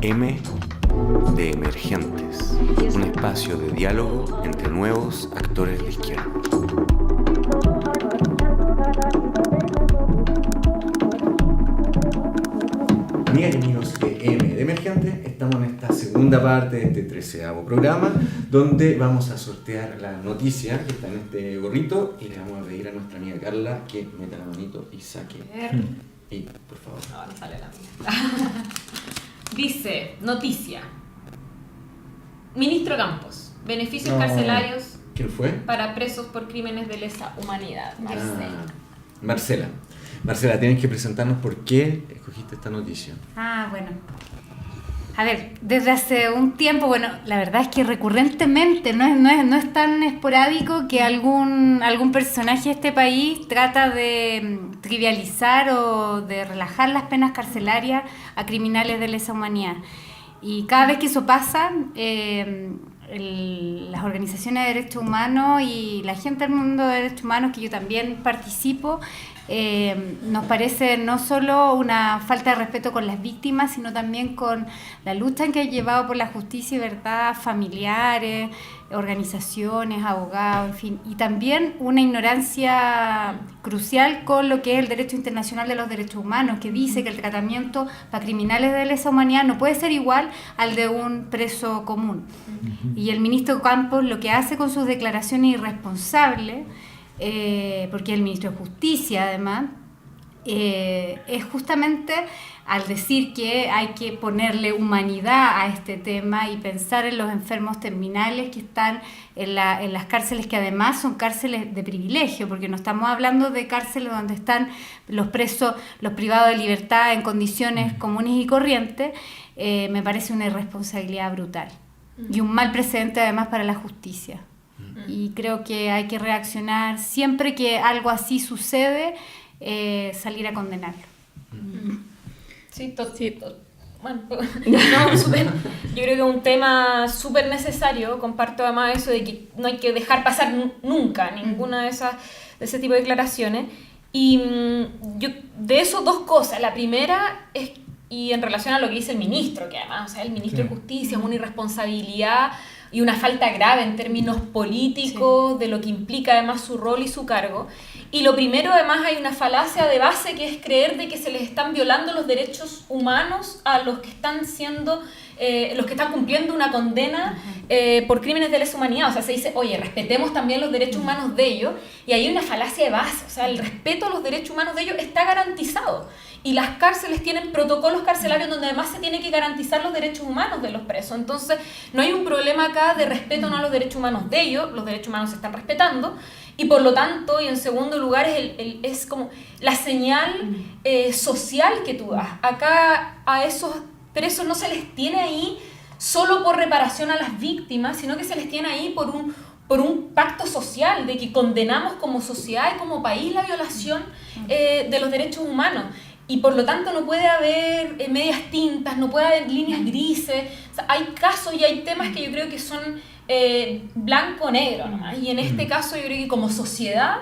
M de Emergentes, un espacio de diálogo entre nuevos actores de izquierda. Amigas y amigos de M de Emergentes, estamos en esta segunda parte de este 13º programa, donde vamos a sortear la noticia que está en este gorrito y le vamos a pedir a nuestra amiga Carla que meta la manito y saque. Y, por favor. No sale la mía. Dice, noticia. Ministro Campos, beneficios carcelarios. ¿Quién fue? Para presos por crímenes de lesa humanidad. Marcela. Marcela, tienes que presentarnos por qué escogiste esta noticia. Bueno. A ver, desde hace un tiempo, la verdad es que recurrentemente, no es tan esporádico que algún personaje de este país trata de trivializar o de relajar las penas carcelarias a criminales de lesa humanidad. Y cada vez que eso pasa, las organizaciones de derechos humanos y la gente del mundo de derechos humanos, que yo también participo, nos parece no solo una falta de respeto con las víctimas, sino también con la lucha que ha llevado por la justicia y verdad familiares, organizaciones, abogados, en fin, y también una ignorancia crucial con lo que es el derecho internacional de los derechos humanos, que dice que el tratamiento para criminales de lesa humanidad no puede ser igual al de un preso común. Y el ministro Campos lo que hace con sus declaraciones irresponsables, porque el ministro de Justicia además, es justamente al decir que hay que ponerle humanidad a este tema y pensar en los enfermos terminales que están en las cárceles, que además son cárceles de privilegio, porque no estamos hablando de cárceles donde están los presos, los privados de libertad en condiciones comunes y corrientes. Me parece una irresponsabilidad brutal y un mal precedente además para la justicia. Y creo que hay que reaccionar siempre que algo así sucede, salir a condenarlo. Sí, bueno, no, yo creo que es un tema súper necesario. Comparto además eso de que no hay que dejar pasar nunca ninguna de ese tipo de declaraciones. Y yo de eso dos cosas. La primera es, y en relación a lo que dice el ministro, que además, o sea, el ministro de Justicia es una irresponsabilidad y una falta grave en términos políticos, de lo que implica además su rol y su cargo. Y lo primero, además, hay una falacia de base que es creer de que se les están violando los derechos humanos a los que están siendo, los que están cumpliendo una condena por crímenes de lesa humanidad. O sea, se dice, oye, respetemos también los derechos humanos de ellos, y hay una falacia de base. O sea, el respeto a los derechos humanos de ellos está garantizado. Y las cárceles tienen protocolos carcelarios donde además se tiene que garantizar los derechos humanos de los presos. Entonces, no hay un problema acá de respeto no a los derechos humanos de ellos, los derechos humanos se están respetando, y por lo tanto, y en segundo lugar, es como la señal social que tú das. Acá a esos presos no se les tiene ahí solo por reparación a las víctimas, sino que se les tiene ahí por un pacto social, de que condenamos como sociedad y como país la violación de los derechos humanos. Y por lo tanto no puede haber medias tintas, no puede haber líneas grises. O sea, hay casos y hay temas que yo creo que son blanco-negro nomás. Y en este caso yo creo que como sociedad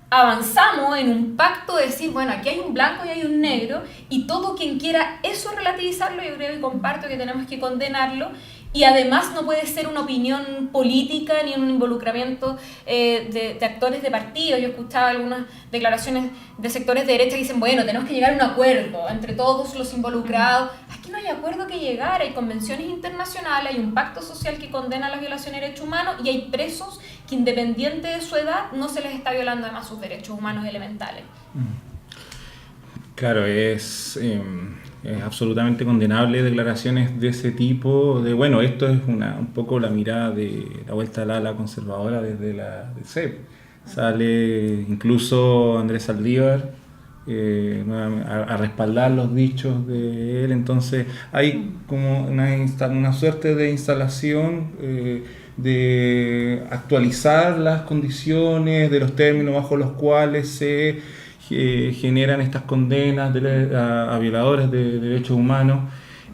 avanzamos en un pacto de decir, bueno, aquí hay un blanco y hay un negro, y todo quien quiera eso relativizarlo, yo creo que comparto que tenemos que condenarlo. Y además no puede ser una opinión política ni un involucramiento de actores de partidos. Yo escuchaba algunas declaraciones de sectores de derecha que dicen, bueno, tenemos que llegar a un acuerdo entre todos los involucrados. Aquí no hay acuerdo que llegar, hay convenciones internacionales, hay un pacto social que condena las violaciones de derechos humanos, y hay presos que, independiente de su edad, no se les está violando además sus derechos humanos elementales. Claro, es absolutamente condenable declaraciones de ese tipo. Esto es un poco la mirada de la vuelta al ala conservadora desde la CEP. Sale incluso Andrés Saldívar a respaldar los dichos de él. Entonces hay como una suerte de instalación de actualizar las condiciones de los términos bajo los cuales se generan estas condenas a violadores de derechos humanos,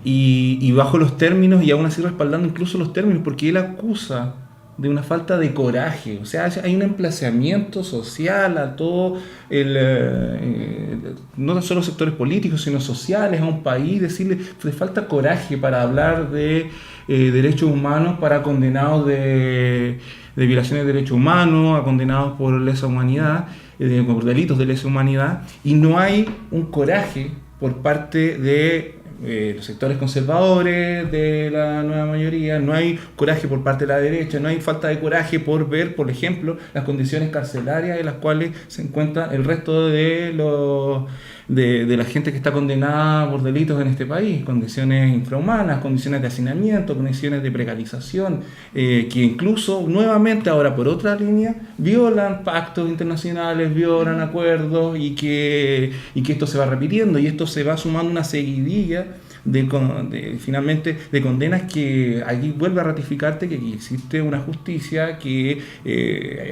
y bajo los términos, y aún así respaldando incluso los términos, porque él acusa de una falta de coraje. O sea, hay un emplazamiento social a todo no solo sectores políticos, sino sociales, a un país, decirle, le falta coraje para hablar de derechos humanos para condenados de violaciones de derechos humanos, a condenados por lesa humanidad, por delitos de lesa humanidad, y no hay un coraje por parte de los sectores conservadores de la nueva mayoría, no hay coraje por parte de la derecha, no hay falta de coraje por ver, por ejemplo, las condiciones carcelarias en las cuales se encuentra el resto de la gente que está condenada por delitos en este país, condiciones infrahumanas, condiciones de hacinamiento, condiciones de precarización, que incluso nuevamente ahora por otra línea violan pactos internacionales, violan acuerdos, y que esto se va repitiendo, y esto se va sumando una seguidilla finalmente de condenas, que aquí vuelve a ratificarte que existe una justicia que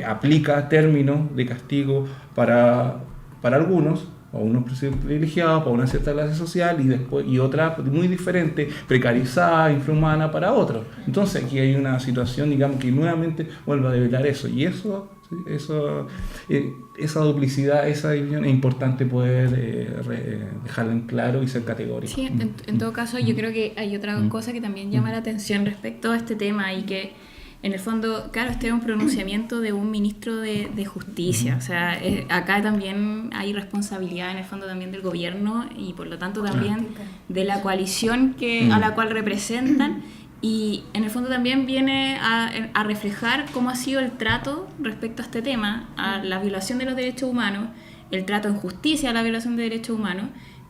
aplica términos de castigo para algunos, o unos privilegiados, para una cierta clase social, y otra muy diferente, precarizada, infrahumana para otros. Entonces aquí hay una situación, digamos, que nuevamente vuelve a develar eso, y esa duplicidad, esa división, es importante poder dejarla en claro y ser categórico. Sí, en todo caso yo creo que hay otra cosa que también llama la atención respecto a este tema, y que en el fondo, claro, este es un pronunciamiento de un ministro de Justicia, o sea, acá también hay responsabilidad en el fondo también del gobierno, y por lo tanto también de la coalición a la cual representan, y en el fondo también viene a reflejar cómo ha sido el trato respecto a este tema, a la violación de los derechos humanos, el trato en justicia a la violación de derechos humanos.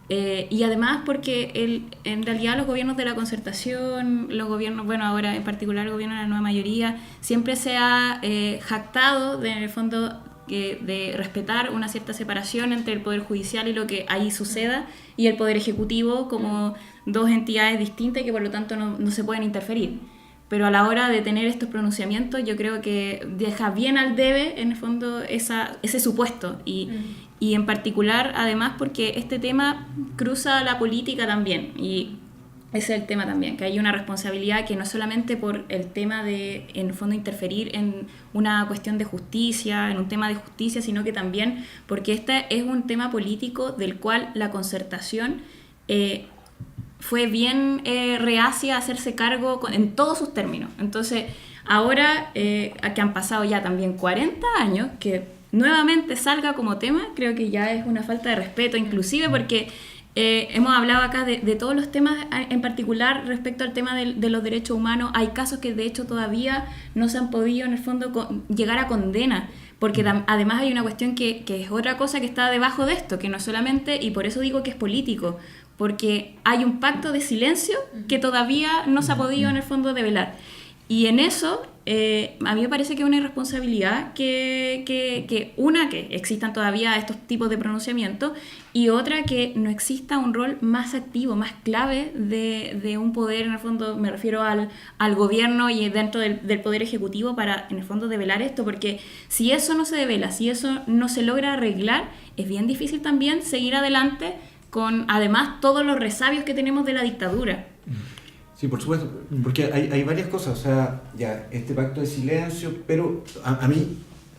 Y además porque en realidad los gobiernos de la concertación, los gobiernos, bueno, ahora en particular el gobierno de la nueva mayoría, siempre se ha jactado en el fondo de respetar una cierta separación entre el poder judicial y lo que ahí suceda, y el poder ejecutivo como dos entidades distintas que por lo tanto no se pueden interferir. Pero a la hora de tener estos pronunciamientos, yo creo que deja bien al debe en el fondo ese supuesto, y en particular además porque este tema cruza la política también, y ese es el tema también, que hay una responsabilidad que no solamente por el tema de en el fondo interferir en una cuestión de justicia, en un tema de justicia, sino que también porque este es un tema político del cual la concertación fue bien reacia a hacerse cargo en todos sus términos. Entonces ahora que han pasado ya también 40 años, que nuevamente salga como tema, creo que ya es una falta de respeto, inclusive porque hemos hablado acá de todos los temas, en particular respecto al tema de los derechos humanos. Hay casos que de hecho todavía no se han podido en el fondo llegar a condena, porque además hay una cuestión que es otra cosa que está debajo de esto, que no solamente, y por eso digo que es político, porque hay un pacto de silencio que todavía no se ha podido en el fondo develar. Y en eso, a mí me parece que es una irresponsabilidad que existan todavía estos tipos de pronunciamientos, y otra que no exista un rol más activo, más clave de un poder, en el fondo me refiero al gobierno y dentro del poder ejecutivo, para en el fondo develar esto, porque si eso no se devela, si eso no se logra arreglar, es bien difícil también seguir adelante con además todos los resabios que tenemos de la dictadura. Sí, por supuesto, porque hay varias cosas, o sea, ya, este pacto de silencio, pero a mí,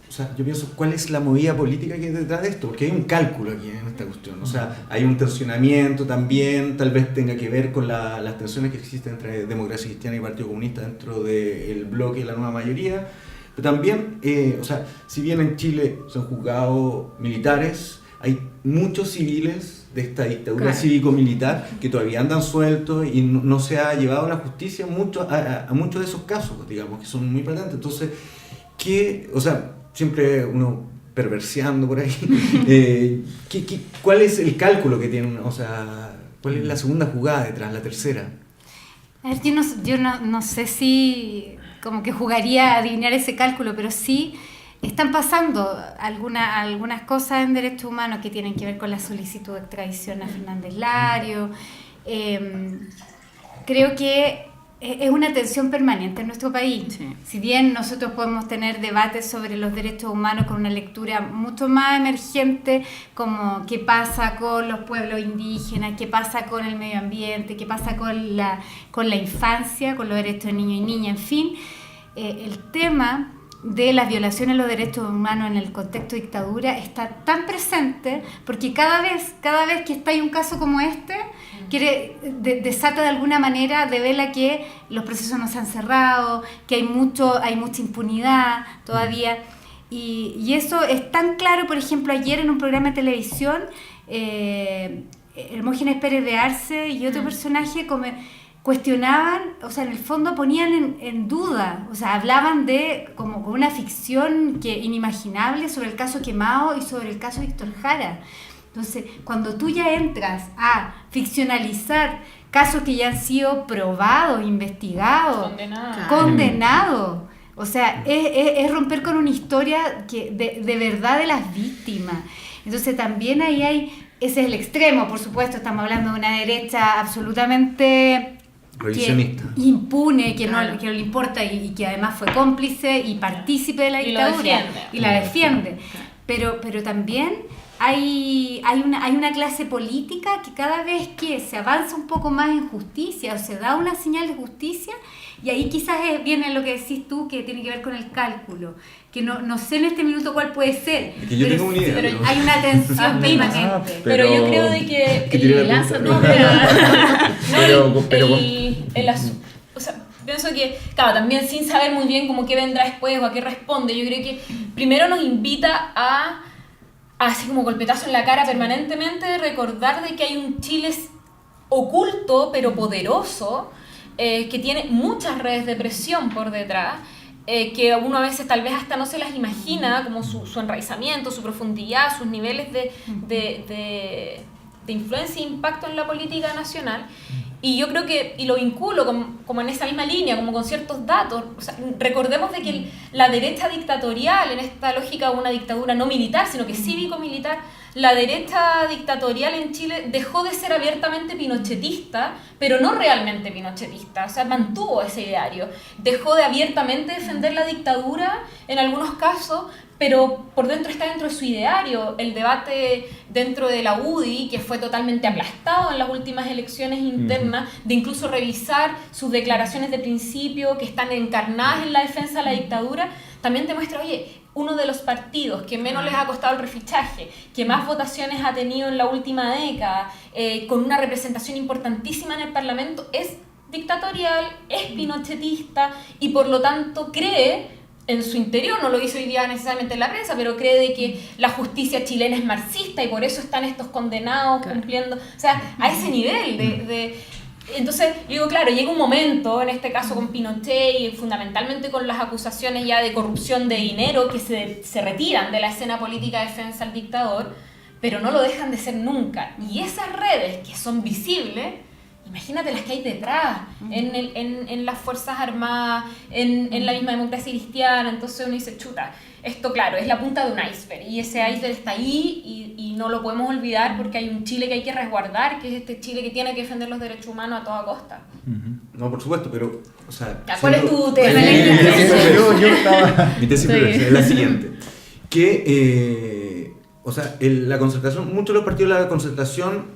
o sea, yo pienso, ¿cuál es la movida política que hay detrás de esto? Porque hay un cálculo aquí en esta cuestión, o sea, hay un tensionamiento también, tal vez tenga que ver con las tensiones que existen entre Democracia Cristiana y Partido Comunista dentro del bloque de la nueva mayoría, pero también, o sea, si bien en Chile se han juzgado militares, hay muchos civiles de esta dictadura cívico-militar que todavía andan sueltos y no se ha llevado a la justicia a muchos de esos casos, digamos, que son muy patentes. Entonces, o sea, siempre uno perverseando por ahí, ¿cuál es el cálculo que tienen? O sea, ¿cuál es la segunda jugada detrás, la tercera? A ver, yo no sé si como que jugaría a adivinar ese cálculo, pero sí están pasando algunas cosas en derechos humanos que tienen que ver con la solicitud de extradición a Fernández Lario. Creo que es una tensión permanente en nuestro país. Sí. Si bien nosotros podemos tener debates sobre los derechos humanos con una lectura mucho más emergente, como qué pasa con los pueblos indígenas, qué pasa con el medio ambiente, qué pasa con la infancia, con los derechos de niños y niñas, en fin. el tema de las violaciones de los derechos humanos en el contexto de dictadura está tan presente, porque cada vez que está ahí un caso como este, desata de alguna manera, devela que los procesos no se han cerrado, que hay mucha impunidad todavía, y eso es tan claro. Por ejemplo, ayer en un programa de televisión, Hermógenes Pérez de Arce y otro personaje cuestionaban, o sea, en el fondo ponían en duda, o sea, hablaban de como una ficción inimaginable sobre el caso Quemado y sobre el caso Víctor Jara. Entonces, cuando tú ya entras a ficcionalizar casos que ya han sido probados, investigados, condenados, o sea, es romper con una historia que de verdad de las víctimas. Entonces, también ahí ese es el extremo, por supuesto, estamos hablando de una derecha absolutamente revisionista, impune, que no le importa y que además fue cómplice y partícipe de la dictadura y la defiende. Pero también hay una clase política que cada vez que se avanza un poco más en justicia o se da una señal de justicia, y ahí quizás viene lo que decís tú, que tiene que ver con el cálculo, que no sé en este minuto cuál puede ser. Es que yo tengo una idea. Pero hay una tensión permanente. Pero yo creo de que o sea, pienso que, claro, también sin saber muy bien cómo qué vendrá después o a qué responde, yo creo que primero nos invita a así como golpetazo en la cara permanentemente, recordar de que hay un Chile oculto pero poderoso, que tiene muchas redes de presión por detrás, que uno a veces tal vez hasta no se las imagina, como su enraizamiento, su profundidad, sus niveles de influencia e impacto en la política nacional. Y yo creo que, y lo vinculo como en esa misma línea, como con ciertos datos. O sea, recordemos de que la derecha dictatorial, en esta lógica de una dictadura no militar, sino que cívico-militar, la derecha dictatorial en Chile dejó de ser abiertamente pinochetista, pero no realmente pinochetista. O sea, mantuvo ese ideario. Dejó de abiertamente defender la dictadura en algunos casos, pero por dentro está dentro de su ideario. El debate dentro de la UDI, que fue totalmente aplastado en las últimas elecciones internas, de incluso revisar sus declaraciones de principio que están encarnadas en la defensa de la dictadura, también te muestra, oye, uno de los partidos que menos les ha costado el refichaje, que más votaciones ha tenido en la última década, con una representación importantísima en el Parlamento, es dictatorial, es pinochetista y por lo tanto cree en su interior, no lo dice hoy día necesariamente en la prensa, pero cree de que la justicia chilena es marxista y por eso están estos condenados cumpliendo, o sea, a ese nivel Entonces, yo digo, claro, llega un momento, en este caso con Pinochet y fundamentalmente con las acusaciones ya de corrupción de dinero que se retiran de la escena política de defensa al dictador, pero no lo dejan de ser nunca. Y esas redes que son visibles, imagínate las que hay detrás, en las Fuerzas Armadas, en la misma democracia cristiana. Entonces uno dice, chuta, esto claro, es la punta de un iceberg, y ese iceberg está ahí y no lo podemos olvidar porque hay un Chile que hay que resguardar, que es este Chile que tiene que defender los derechos humanos a toda costa. No, por supuesto, pero, o sea... ¿Cuál es tu tesis? Mi tesis es la siguiente, que, o sea, la concertación, muchos de los partidos de la concertación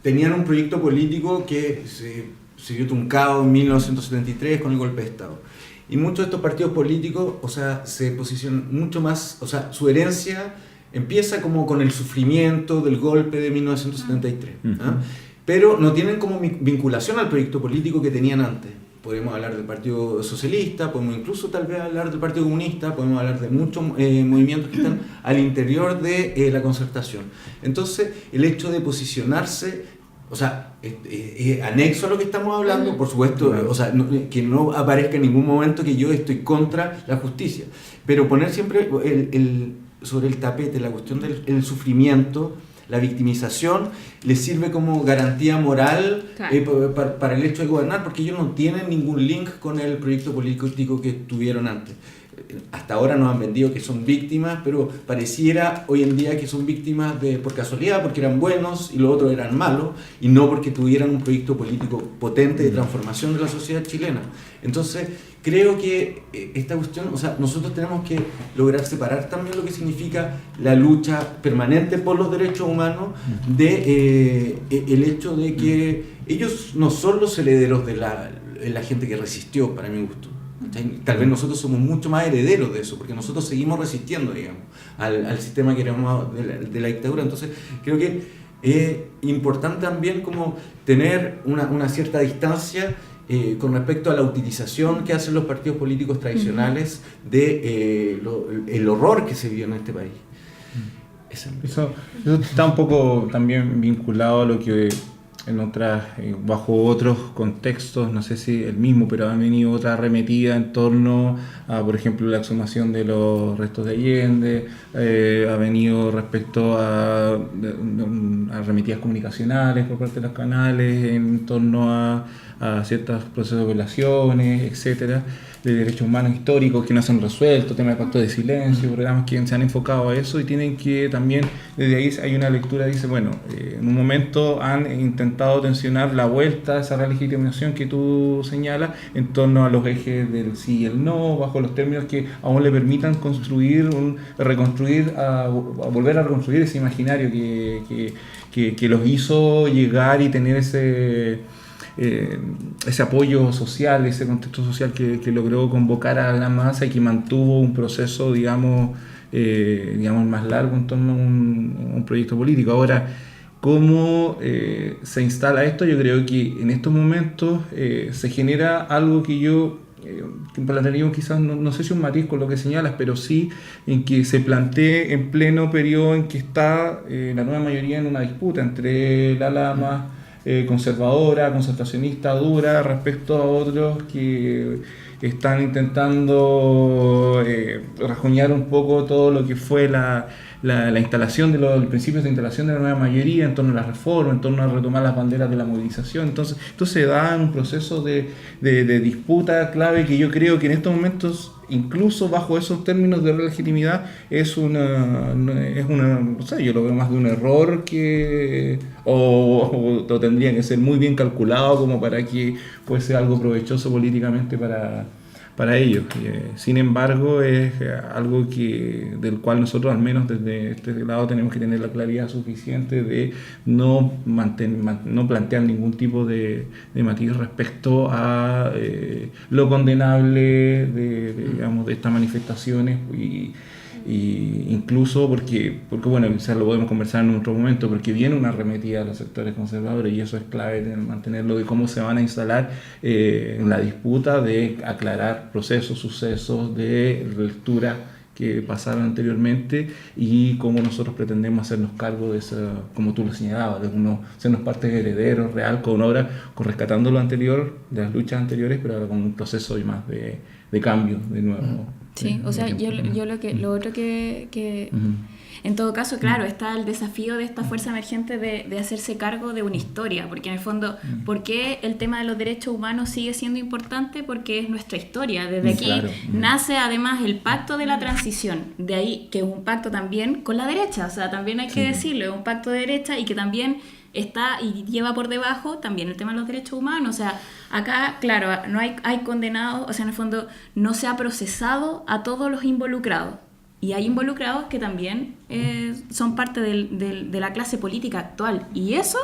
tenían un proyecto político que se vio truncado en 1973 con el golpe de Estado. Y muchos de estos partidos políticos, o sea, se posicionan mucho más, o sea, su herencia empieza como con el sufrimiento del golpe de 1973, pero no tienen como vinculación al proyecto político que tenían antes. Podemos hablar del Partido Socialista, podemos incluso tal vez hablar del Partido Comunista, podemos hablar de muchos movimientos que están al interior de la concertación. Entonces, el hecho de posicionarse, o sea, anexo a lo que estamos hablando, por supuesto, o sea, que no aparezca en ningún momento que yo estoy contra la justicia, pero poner siempre sobre el tapete la cuestión del sufrimiento, la victimización, les sirve como garantía moral para el hecho de gobernar, porque ellos no tienen ningún link con el proyecto político que tuvieron antes. Hasta ahora nos han vendido que son víctimas, pero pareciera hoy en día que son víctimas por casualidad, porque eran buenos y los otros eran malos, y no porque tuvieran un proyecto político potente de transformación de la sociedad chilena. Entonces, creo que esta cuestión, o sea, nosotros tenemos que lograr separar también lo que significa la lucha permanente por los derechos humanos de el hecho de que ellos no son los herederos de la gente que resistió, para mi gusto. Tal vez nosotros somos mucho más herederos de eso, porque nosotros seguimos resistiendo, digamos, al sistema que éramos de la dictadura. Entonces, creo que es importante también como tener una cierta distancia con respecto a la utilización que hacen los partidos políticos tradicionales de el horror que se vivió en este país. Eso está un poco también vinculado a lo que en otras, bajo otros contextos, no sé si el mismo, pero ha venido otra arremetida en torno a, por ejemplo, la exhumación de los restos de Allende, ha venido respecto a arremetidas comunicacionales por parte de los canales en torno a ciertos procesos de violaciones, etcétera, de derechos humanos históricos que no se han resuelto, temas de pacto de silencio, programas que se han enfocado a eso y tienen que también, desde ahí hay una lectura, dice, bueno, en un momento han intentado tensionar la vuelta a esa relegitimación que tú señalas en torno a los ejes del sí y el no, bajo los términos que aún le permitan construir, volver a reconstruir ese imaginario que los hizo llegar y tener ese apoyo social, ese contexto social que logró convocar a la masa y que mantuvo un proceso, digamos más largo en torno a un proyecto político. Ahora, ¿cómo se instala esto? Yo creo que en estos momentos se genera algo que yo plantearía quizás, no sé si un matiz con lo que señalas, pero sí en que se plantee en pleno periodo en que está la nueva mayoría en una disputa entre el ala más conservadora, concentracionista, dura, respecto a otros que están intentando rajuñar un poco todo lo que fue la instalación de los principios de instalación de la nueva mayoría en torno a la reforma, en torno a retomar las banderas de la movilización. Entonces, esto se da en un proceso de disputa clave que yo creo que en estos momentos, incluso bajo esos términos de legitimidad, es una no sé, yo lo veo más de un error que o tendría que ser muy bien calculado como para que fuese algo provechoso políticamente para ellos. Sin embargo, es algo del cual nosotros, al menos desde este lado, tenemos que tener la claridad suficiente de no plantear ningún tipo de matiz respecto a lo condenable de estas manifestaciones y incluso porque bueno, quizás lo podemos conversar en otro momento, porque viene una arremetida de los sectores conservadores y eso es clave de mantenerlo, de cómo se van a instalar en la disputa de aclarar procesos, sucesos de lectura que pasaron anteriormente y cómo nosotros pretendemos hacernos cargo de eso, como tú lo señalabas, de sernos parte herederos real con rescatando lo anterior, de las luchas anteriores, pero ahora con un proceso y más de cambio de nuevo. Sí, o sea, yo lo otro que en todo caso, claro, está el desafío de esta fuerza emergente de hacerse cargo de una historia, porque en el fondo, ¿por qué el tema de los derechos humanos sigue siendo importante? Porque es nuestra historia. Desde aquí nace además el pacto de la transición, de ahí que es un pacto también con la derecha, o sea, también hay que decirlo, es un pacto de derecha y que también está y lleva por debajo también el tema de los derechos humanos. O sea, acá, claro, no hay condenados, o sea, en el fondo no se ha procesado a todos los involucrados. Y hay involucrados que también son parte de la clase política actual. Y eso,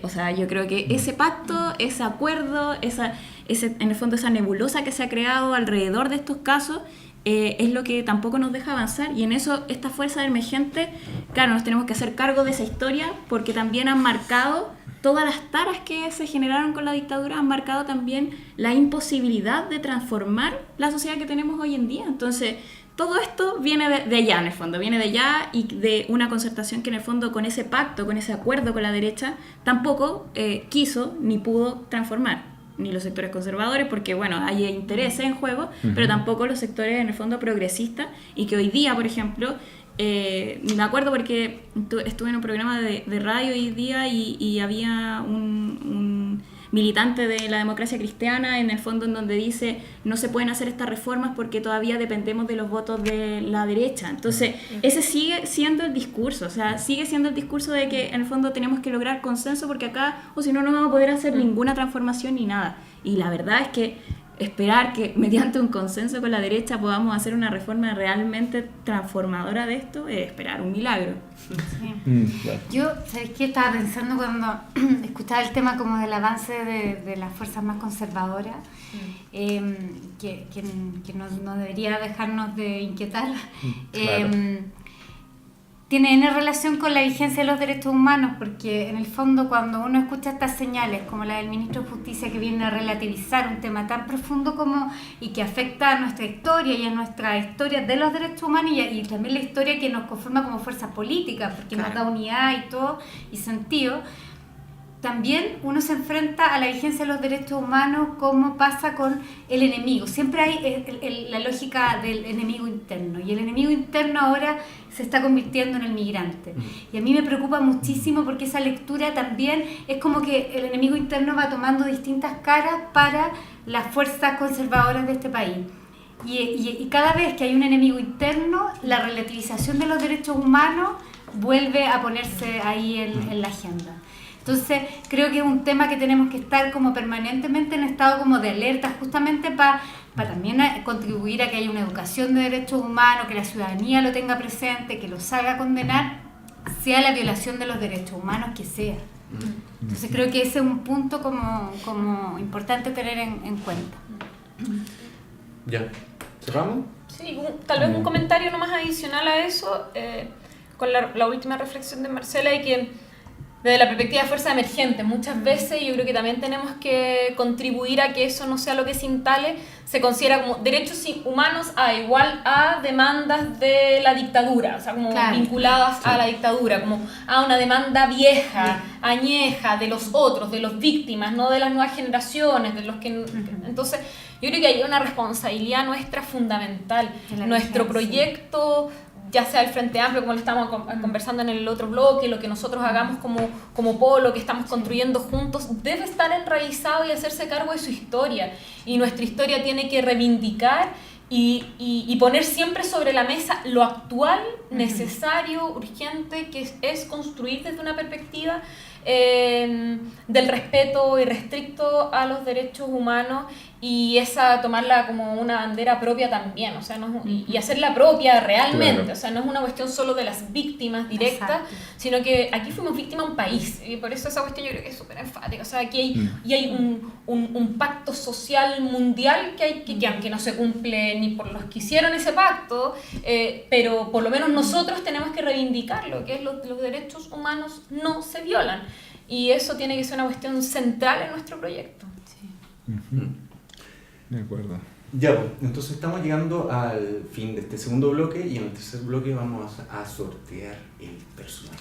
o sea, yo creo que ese pacto, ese acuerdo, en el fondo esa nebulosa que se ha creado alrededor de estos casos, es lo que tampoco nos deja avanzar. Y en eso, esta fuerza emergente, claro, nos tenemos que hacer cargo de esa historia, porque también han marcado todas las taras que se generaron con la dictadura, han marcado también la imposibilidad de transformar la sociedad que tenemos hoy en día. Entonces, todo esto viene de allá, en el fondo, viene de allá y de una concertación que en el fondo con ese pacto, con ese acuerdo con la derecha, tampoco quiso ni pudo transformar. Ni los sectores conservadores, porque bueno, hay intereses en juego, pero tampoco los sectores en el fondo progresistas, y que hoy día, por ejemplo, me acuerdo porque estuve en un programa de radio hoy día y había un militante de la democracia cristiana en el fondo en donde dice no se pueden hacer estas reformas porque todavía dependemos de los votos de la derecha. Entonces ese sigue siendo el discurso, o sea, sigue siendo el discurso de que en el fondo tenemos que lograr consenso porque acá o si no no vamos a poder hacer ninguna transformación ni nada. Y la verdad es que esperar que mediante un consenso con la derecha podamos hacer una reforma realmente transformadora de esto es esperar un milagro. Sí. Claro. Yo, ¿sabes qué? Estaba pensando cuando escuchaba el tema como del avance de las fuerzas más conservadoras que no debería dejarnos de inquietar, Claro. tiene en relación con la vigencia de los derechos humanos, porque en el fondo cuando uno escucha estas señales, como la del ministro de Justicia, que viene a relativizar un tema tan profundo y que afecta a nuestra historia y a nuestra historia de los derechos humanos y también la historia que nos conforma como fuerzas políticas, porque nos da unidad y todo, y sentido, también uno se enfrenta a la vigencia de los derechos humanos como pasa con el enemigo. Siempre hay la lógica del enemigo interno, y el enemigo interno ahora se está convirtiendo en el migrante. Y a mí me preocupa muchísimo porque esa lectura también es como que el enemigo interno va tomando distintas caras para las fuerzas conservadoras de este país. Y cada vez que hay un enemigo interno, la relativización de los derechos humanos vuelve a ponerse ahí en la agenda. Entonces creo que es un tema que tenemos que estar como permanentemente en estado como de alerta, justamente para también contribuir a que haya una educación de derechos humanos, que la ciudadanía lo tenga presente, que lo salga a condenar, sea la violación de los derechos humanos que sea. Entonces creo que ese es un punto como importante tener en cuenta. Ya, ¿cerramos? Sí, tal vez un comentario nomás adicional a eso, con la última reflexión de Marcela, y que desde la perspectiva de fuerza emergente, muchas veces yo creo que también tenemos que contribuir a que eso no sea lo que se instale, se considera como derechos humanos igual a demandas de la dictadura, o sea, como vinculadas a la dictadura, como a una demanda vieja, añeja, de los otros, de los víctimas, no de las nuevas generaciones, de los que... Entonces, yo creo que hay una responsabilidad nuestra fundamental. Nuestro proyecto, ya sea el Frente Amplio, como le estamos conversando en el otro bloque, lo que nosotros hagamos como polo, que estamos construyendo juntos, debe estar enraizado y hacerse cargo de su historia. Y nuestra historia tiene que reivindicar y poner siempre sobre la mesa lo actual, necesario, urgente, que es construir desde una perspectiva del respeto irrestricto a los derechos humanos, y esa tomarla como una bandera propia también, o sea, y hacerla propia realmente, claro. O sea, no es una cuestión solo de las víctimas directas, sino que aquí fuimos víctimas de un país, y por eso esa cuestión yo creo que es súper enfática. O sea, aquí hay un pacto social mundial que aunque no se cumple ni por los que hicieron ese pacto, pero por lo menos nosotros tenemos que reivindicarlo, que es los derechos humanos no se violan, y eso tiene que ser una cuestión central en nuestro proyecto. Sí. De acuerdo. Ya, pues, entonces estamos llegando al fin de este segundo bloque, y en el tercer bloque vamos a sortear el personaje.